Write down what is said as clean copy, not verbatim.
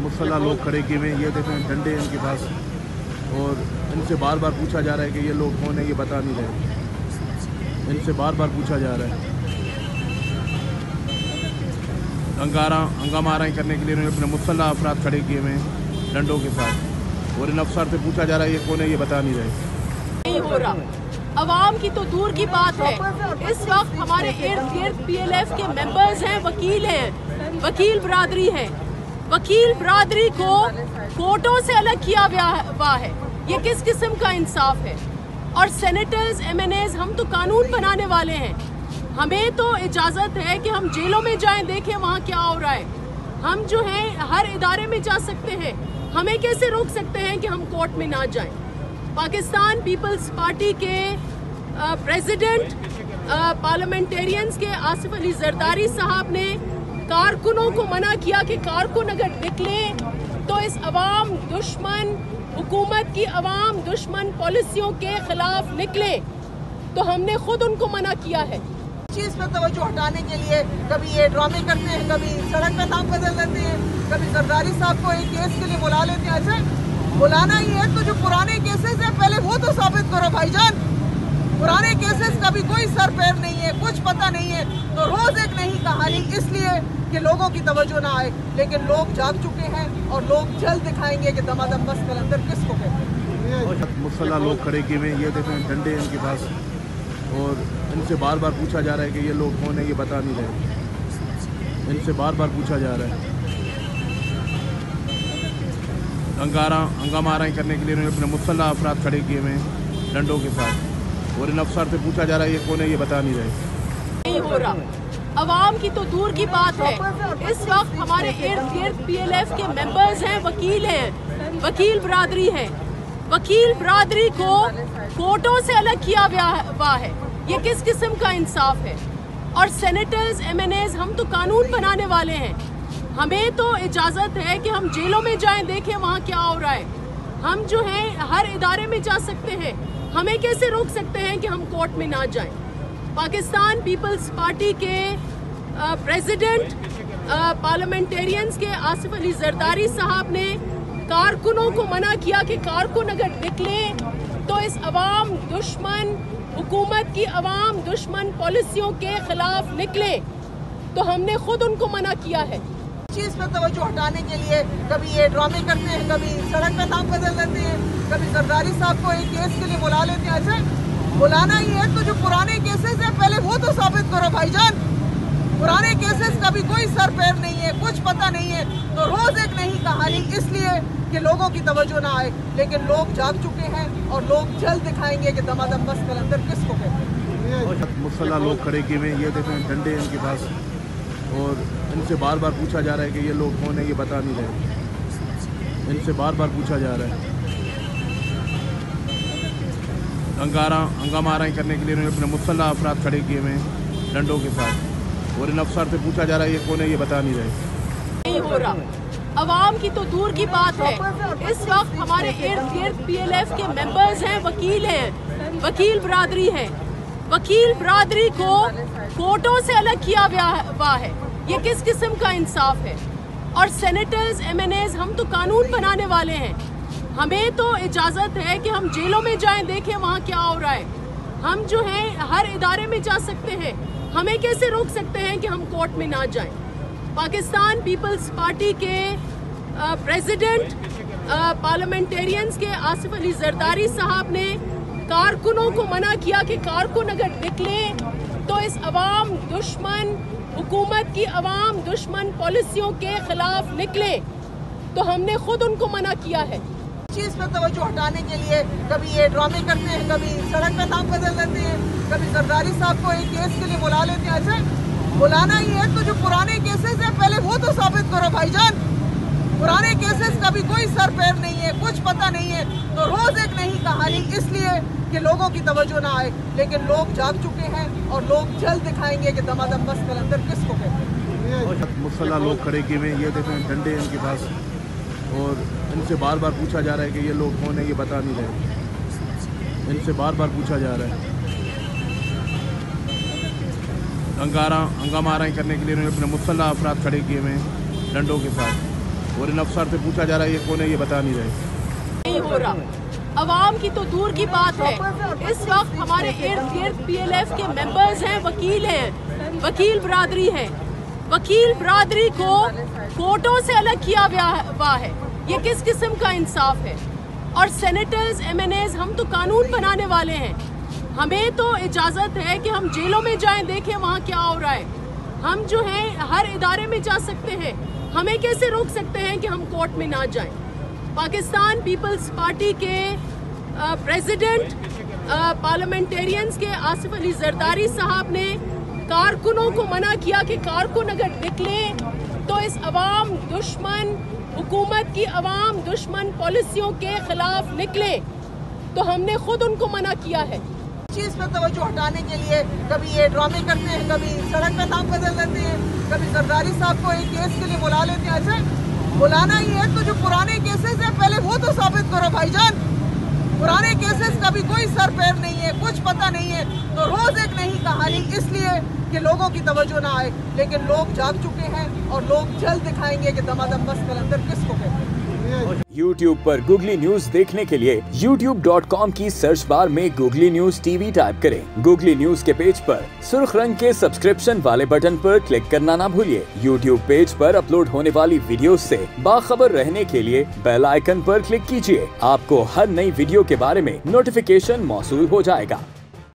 मुसल्ला लोग खड़े किए हुए हैं। ये देखें डंडे इनके पास, और इनसे बार बार पूछा जा रहा है कि ये लोग कौन है, ये बता नहीं रहे। इनसे बार बार पूछा जा रहा है। हंगामा आराई करने के लिए इन्होंने अपने मुसल्ला अफराद खड़े किए हुए हैं डंडों के साथ, और इन अफसर से पूछा जा रहा है ये कौन है, ये बता नहीं रहे। नहीं हो रहा, अवाम की तो दूर की बात है। इस वक्त हमारे इर्द गिर्द PLF के मेंबर्स हैं, वकील हैं, वकील बरादरी है। वकील बरादरी को कोर्टों से अलग किया हुआ है। ये किस किस्म का इंसाफ है? और सेनेटर्स, MNAs, हम तो कानून बनाने वाले हैं। हमें तो इजाज़त है कि हम जेलों में जाएं, देखें वहाँ क्या हो रहा है। हम जो हैं हर इदारे में जा सकते हैं। हमें कैसे रोक सकते हैं कि हम कोर्ट में ना जाएं? पाकिस्तान पीपल्स पार्टी के प्रेसिडेंट पार्लियामेंटेरियंस के आसिफ अली जरदारी साहब ने कारकुनों को मना किया कि कारकुन अगर निकले तो इस अवाम दुश्मन हुकूमत की अवाम दुश्मन पॉलिसियों के खिलाफ निकले, तो हमने खुद उनको मना किया है। चीज पर तवज्जो हटाने के लिए कभी ये ड्रामे करते हैं, कभी सड़क का नाम बदल देते हैं, कभी जरदारी साहब को एक केस के लिए बुला लेते हैं। अच्छा, बुलाना ही है तो जो पुराने केसेस हैं पहले वो तो साबित करो भाईजान। पुराने केसेस का भी कोई सर पैर नहीं है, कुछ पता नहीं है, तो रोज एक नई कहानी, इसलिए कि लोगों की तवज्जो ना आए। लेकिन लोग जाग चुके हैं और लोग जल्द दिखाएंगे कि दमादम बस कलंदर किसको कहते हैं। मुसल्ला लोग खड़े किए हुए हैं। ये देखें डंडे इनके पास, और इनसे बार बार पूछा जा रहा है कि ये लोग कौन है, ये बता नहीं रहे। इनसे बार बार पूछा जा रहा है। हंगामा आराई करने के लिए इन्होंने अपने मुसल्ला अफराद खड़े किए हुए हैं डंडों के साथ, और इन अफसर से पूछा जा रहा है ये कौन है, ये बता नहीं रहे। नहीं हो रहा, अवाम की तो दूर की बात है। इस वक्त हमारे इर्द गिर्द PLF के मेंबर्स हैं, वकील हैं, वकील बरादरी है। वकील बरादरी को कोर्टों से अलग किया हुआ है। ये किस किस्म का इंसाफ है? और सेनेटर्स, MNAs, हम तो कानून बनाने वाले हैं। हमें तो इजाज़त है कि हम जेलों में जाएं, देखें वहाँ क्या हो रहा है। हम जो हैं हर इदारे में जा सकते हैं। हमें कैसे रोक सकते हैं कि हम कोर्ट में ना जाएं? पाकिस्तान पीपल्स पार्टी के प्रेसिडेंट पार्लियामेंटेरियंस के आसिफ अली जरदारी साहब ने कारकुनों को मना किया कि कारकुन अगर निकले तो इस अवाम दुश्मन हुकूमत की अवाम दुश्मन पॉलिसियों के खिलाफ निकले, तो हमने खुद उनको मना किया है। चीज पर तवज्जो हटाने के लिए कभी ये ड्रामे करते हैं, कभी सड़क का नाम बदल देते हैं, कभी जरदारी साहब को एक केस के लिए बुला लेते हैं। अच्छा, बुलाना ही है तो जो पुराने केसेस हैं पहले वो तो साबित करो भाईजान। पुराने केसेस का भी कोई सर पैर नहीं है, कुछ पता नहीं है, तो रोज एक नई कहानी, इसलिए कि लोगों की तवज्जो ना आए। लेकिन लोग जाग चुके हैं और लोग जल्द दिखाएंगे कि दमादम बस कलंदर किसको कहते हैं। मुसल्ला लोग खड़े किए हुए हैं। ये देखें डंडे इनके पास, और इनसे बार बार पूछा जा रहा है कि ये लोग कौन है, ये बता नहीं रहे। इनसे बार बार पूछा जा रहा है। हंगामा आराई करने के लिए इन्होंने अपने मुसल्ला अफराद खड़े किए हुए हैं डंडों के साथ, और इन अफसर से पूछा जा रहा है ये कौन है, ये बता नहीं रहे। नहीं हो रहा, अवाम की तो दूर की बात है। इस वक्त हमारे इर्द गिर्द PLF के मेंबर्स हैं, वकील हैं, वकील बरादरी है। वकील बरादरी को कोर्टों से अलग किया हुआ है। ये किस किस्म का इंसाफ है? और सेनेटर्स, MNAs, हम तो कानून बनाने वाले हैं। हमें तो इजाज़त है कि हम जेलों में जाएं, देखें वहाँ क्या हो रहा है। हम जो हैं हर इदारे में जा सकते हैं। हमें कैसे रोक सकते हैं कि हम कोर्ट में ना जाएं? पाकिस्तान पीपल्स पार्टी के प्रेसिडेंट पार्लियामेंटेरियंस के आसिफ अली जरदारी साहब ने कारकुनों को मना किया कि कारकुन अगर निकले तो इस अवाम दुश्मन हुकूमत की अवाम दुश्मन पॉलिसियों के खिलाफ निकले, तो हमने खुद उनको मना किया है। चीज पर तवज्जो हटाने के लिए कभी ये ड्रामे करते हैं, कभी सड़क का नाम बदल देते हैं, कभी जरदारी साहब को एक केस के लिए बुला लेते हैं। अच्छा, बुलाना ही है तो जो पुराने केसेस हैं पहले वो तो साबित करो भाईजान। पुराने केसेस का भी कोई सर पैर नहीं है, कुछ पता नहीं है, तो रोज एक नई कहानी, इसलिए कि लोगों की तवज्जो ना आए। लेकिन लोग जाग चुके हैं और लोग जल्द दिखाएंगे कि दमादम बस कलंदर किसको कहते हैं। मुसल्ला लोग खड़े किए हुए हैं। ये देखें डंडे इनके पास, और इनसे बार बार पूछा जा रहा है कि ये लोग कौन है, ये बता नहीं रहे। इनसे बार बार पूछा जा रहा है। हंगामा आराई करने के लिए इन्होंने अपने मुसल्ला अफराद खड़े किए हुए हैं डंडों के साथ, और इन अफसर से पूछा जा रहा है ये कौन है, ये बता नहीं रहे। नहीं हो रहा, अवाम की तो दूर की बात है। इस वक्त हमारे इर्द गिर्द PLF के मेंबर्स हैं, वकील हैं, वकील बरादरी है। वकील बरादरी को कोर्टों से अलग किया हुआ है। ये किस किस्म का इंसाफ है? और सेनेटर्स, MNAs, हम तो कानून बनाने वाले हैं। हमें तो इजाज़त है कि हम जेलों में जाएं, देखें वहाँ क्या हो रहा है। हम जो हैं हर इदारे में जा सकते हैं। हमें कैसे रोक सकते हैं कि हम कोर्ट में ना जाएं? पाकिस्तान पीपल्स पार्टी के प्रेसिडेंट पार्लियामेंटेरियंस के आसिफ अली जरदारी साहब ने कारकुनों को मना किया कि कारकुन अगर निकले तो इस अवाम दुश्मन हुकूमत की अवाम दुश्मन पॉलिसियों के खिलाफ निकले, तो हमने खुद उनको मना किया है। चीज पर तवज्जो हटाने के लिए कभी ये ड्रामे करते हैं, कभी सड़क का नाम बदल देते हैं, कभी जरदारी साहब को एक केस के लिए बुला लेते हैं। अच्छा, बुलाना ही है तो जो पुराने केसेस हैं पहले वो तो साबित करो भाईजान। पुराने केसेस का भी कोई सर पैर नहीं है, कुछ पता नहीं है, तो रोज एक नई कहानी, इसलिए कि लोगों की तवज्जो ना आए। लेकिन लोग जाग चुके हैं और लोग जल्द दिखाएंगे कि दमादम बस कलंदर किसको कहते हैं। YouTube पर गूगली न्यूज देखने के लिए youtube.com की सर्च बार में गूगली न्यूज TV टाइप करें। गूगली न्यूज के पेज पर सुर्ख रंग के सब्सक्रिप्शन वाले बटन पर क्लिक करना ना भूलिए। YouTube पेज पर अपलोड होने वाली वीडियो से बाखबर रहने के लिए बेल आइकन पर क्लिक कीजिए। आपको हर नई वीडियो के बारे में नोटिफिकेशन मौसूल हो जाएगा।